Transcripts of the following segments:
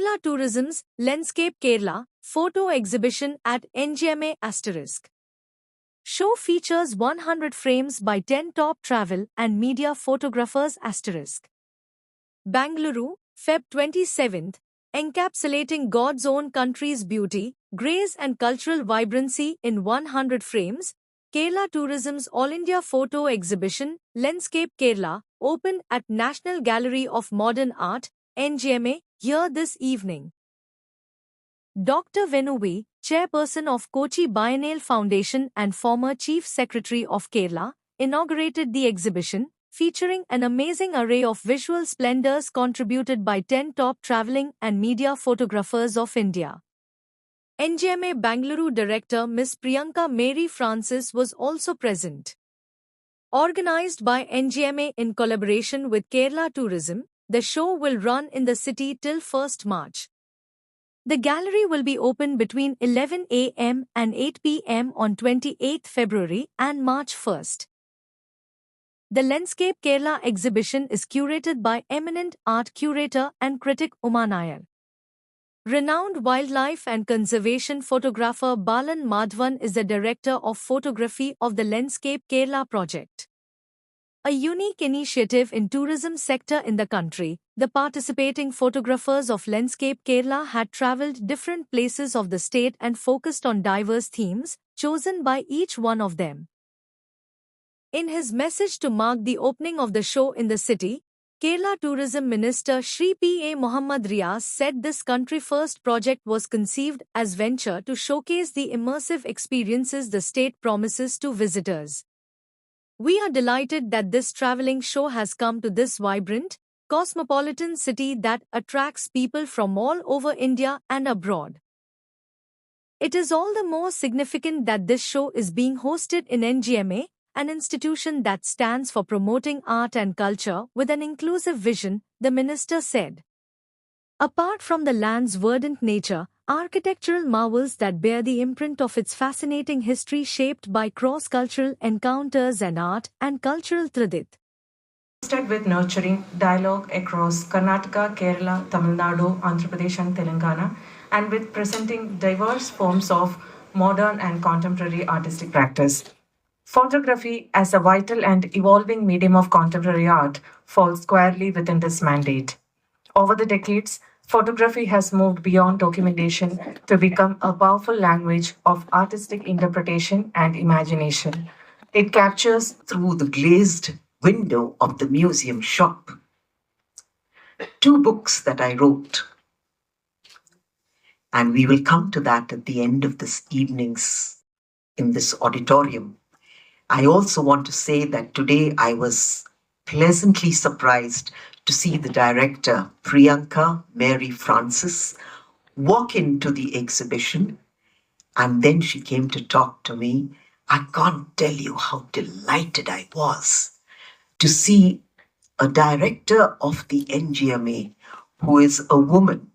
Kerala Tourism's Lenscape Kerala photo exhibition at NGMA *. Show features 100 frames by 10 top travel and media photographers *. Bengaluru, Feb 27th, encapsulating God's own country's beauty, grace and cultural vibrancy in 100 frames. Kerala Tourism's All India Photo Exhibition, Lenscape Kerala, opened at National Gallery of Modern Art, NGMA, here this evening. Dr. Venu V, Chairperson of Kochi Biennale Foundation and former Chief Secretary of Kerala, inaugurated the exhibition, featuring an amazing array of visual splendours contributed by 10 top travelling and media photographers of India. NGMA Bengaluru Director Ms. Priyanka Mary Francis was also present. Organised by NGMA in collaboration with Kerala Tourism, the show will run in the city till 1st March. The gallery will be open between 11 a.m. and 8 p.m. on 28 February and March 1st. The Lenscape Kerala exhibition is curated by eminent art curator and critic Uma Nair. Renowned wildlife and conservation photographer Balan Madhavan is the director of photography of the Lenscape Kerala project. A unique initiative in tourism sector in the country, the participating photographers of Lenscape Kerala had travelled different places of the state and focused on diverse themes, chosen by each one of them. In his message to mark the opening of the show in the city, Kerala Tourism Minister Shri P. A. Muhammad Riaz said this country-first project was conceived as venture to showcase the immersive experiences the state promises to visitors. We are delighted that this travelling show has come to this vibrant, cosmopolitan city that attracts people from all over India and abroad. It is all the more significant that this show is being hosted in NGMA, an institution that stands for promoting art and culture with an inclusive vision, the minister said. Apart from the land's verdant nature, architectural marvels that bear the imprint of its fascinating history shaped by cross-cultural encounters and art and cultural tradit. With nurturing dialogue across Karnataka, Kerala, Tamil Nadu, Andhra Pradesh and Telangana, and with presenting diverse forms of modern and contemporary artistic practice. Photography, as a vital and evolving medium of contemporary art, falls squarely within this mandate. Over the decades, photography has moved beyond documentation to become a powerful language of artistic interpretation and imagination. It captures through the glazed window of the museum shop 2 books that I wrote. And we will come to that at the end of this evening's in this auditorium. I also want to say that today I was pleasantly surprised to see the director, Priyanka Mary Francis, walk into the exhibition, and then she came to talk to me. I can't tell you how delighted I was to see a director of the NGMA who is a woman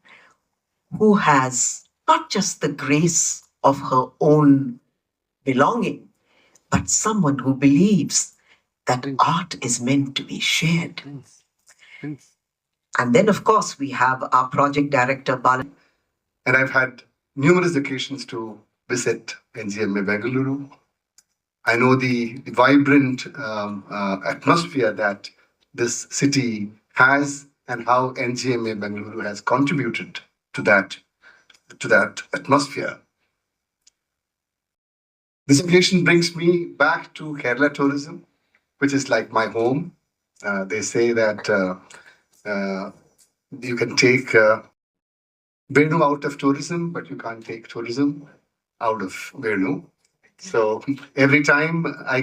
who has not just the grace of her own belonging, but someone who believes that art is meant to be shared. And then, of course, we have our project director, Balan. And I've had numerous occasions to visit NGMA Bengaluru. I know the vibrant atmosphere that this city has and how NGMA Bengaluru has contributed to that atmosphere. This occasion brings me back to Kerala tourism, which is like my home. They say that you can take Venu out of tourism, but you can't take tourism out of Venu. So every time I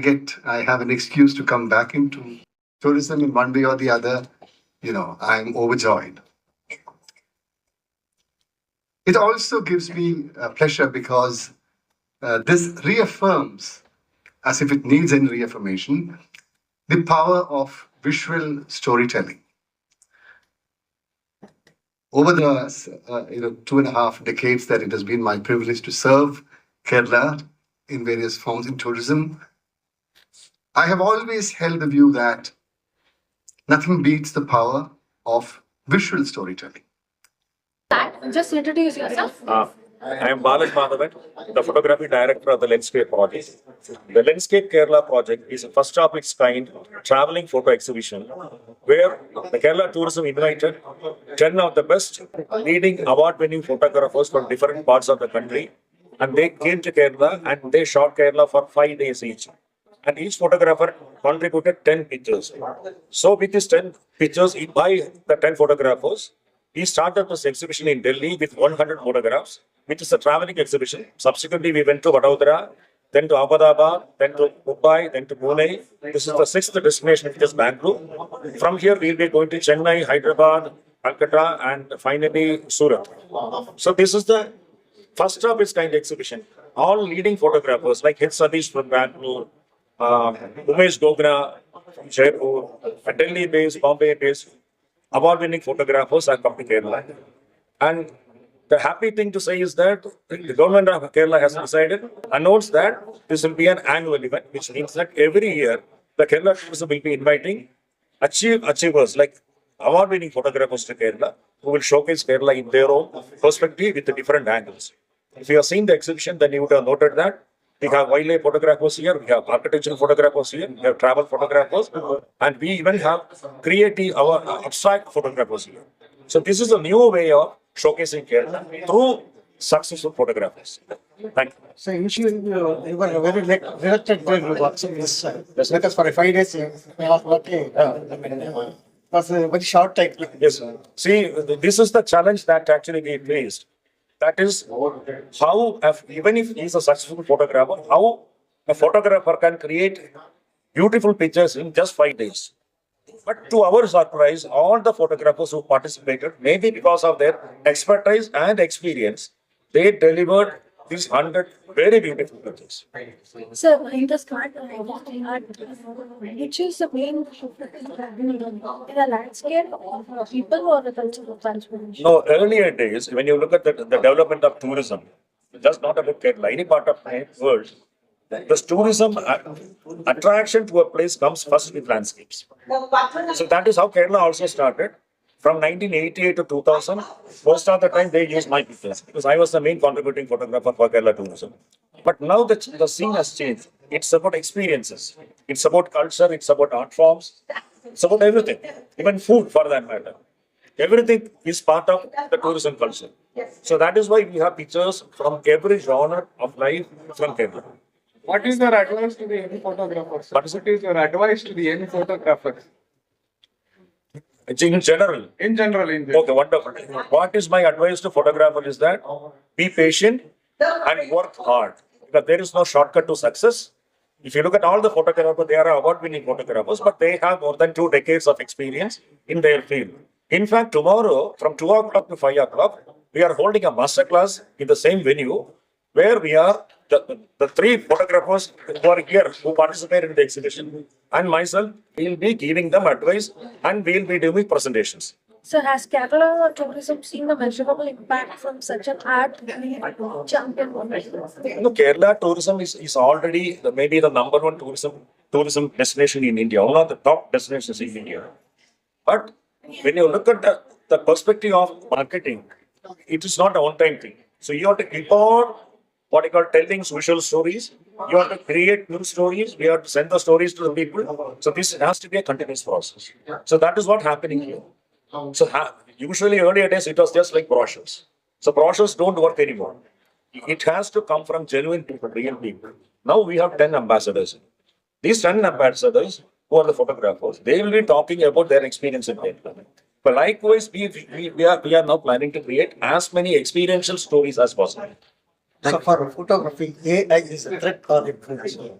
have an excuse to come back into tourism in one way or the other, I'm overjoyed. It also gives me pleasure because this reaffirms, as if it needs any reaffirmation, the power of visual storytelling. Over the 2.5 decades that it has been my privilege to serve Kerala in various forms in tourism, I have always held the view that nothing beats the power of visual storytelling. Just introduce yourself. I am Balan Madhavan, the photography director of the Lenscape project. The Lenscape Kerala project is a first of its kind traveling photo exhibition where the Kerala tourism invited 10 of the best leading award-winning photographers from different parts of the country, and they came to Kerala and they shot Kerala for 5 days each. And each photographer contributed 10 pictures. So with these 10 pictures by the 10 photographers, he started this exhibition in Delhi with 100 photographs, which is a traveling exhibition. Subsequently, we went to Vadodara, then to Ahmedabad, then to Mumbai, then to Pune. This is the 6th destination, which is Bengaluru. From here, we'll be going to Chennai, Hyderabad, Calcutta, and finally Surat. So this is the first of its kind exhibition. All leading photographers like H. Satish from Bangalore, Umesh Gogna from Jaipur, Delhi-based, Bombay-based, award-winning photographers are coming to Kerala. And the happy thing to say is that the government of Kerala has decided, announced that this will be an annual event, which means that every year the Kerala tourism will be inviting achievers like award-winning photographers to Kerala who will showcase Kerala in their own perspective with the different angles. If you have seen the exhibition, then you would have noted that we have wildlife photographers here, we have architectural photographers here, we have travel photographers, and we even have creative, our abstract photographers here. So this is a new way of showcasing Kerala through successful photographers. Thank you. So usually you were very reluctant to watching this because for 5 days you were working. It was a very short time. Yes. See, this is the challenge that actually we faced. That is how, even if he is a successful photographer, how a photographer can create beautiful pictures in just 5 days. But to our surprise, all the photographers who participated, maybe because of their expertise and experience, they delivered these 100 very beautiful pictures. So, in the start, which is the main in a landscape of people or the cultural transformation? No, earlier days, when you look at the development of tourism, just not about Kerala, any part of the world, the tourism attraction to a place comes first with landscapes. So that is how Kerala also started. From 1988 to 2000, most of the time they used my pictures because I was the main contributing photographer for Kerala tourism. But now the scene has changed. It's about experiences. It's about culture. It's about art forms. It's about everything, even food for that matter. Everything is part of the tourism culture. So that is why we have pictures from every genre of life from Kerala. What is your advice to the young photographers? What is your advice to the young photographers? In general. In general. Okay, wonderful. What is my advice to photographer is that be patient and work hard. Because there is no shortcut to success. If you look at all the photographers, they are award-winning photographers, but they have more than 2 decades of experience in their field. In fact, tomorrow from 2 o'clock to 5 o'clock, we are holding a masterclass in the same venue where we are the 3 photographers who are here, who participate in the exhibition, and myself will be giving them advice and we will be doing presentations. So, has Kerala tourism seen a measurable impact from such an art champion? Kerala tourism is already maybe the number 1 tourism destination in India, one of the top destinations in India. But when you look at the perspective of marketing, it is not a one-time thing. So you have to keep on what you call telling social stories. You have to create new stories. We have to send the stories to the people. So this has to be a continuous process. So that is what happening here. So usually earlier days it was just like brochures. So brochures don't work anymore. It has to come from genuine people, real people. Now we have 10 ambassadors. These 10 ambassadors who are the photographers, they will be talking about their experience in Vietnam. But likewise, we are now planning to create as many experiential stories as possible. So for photography, AI is a threat or information?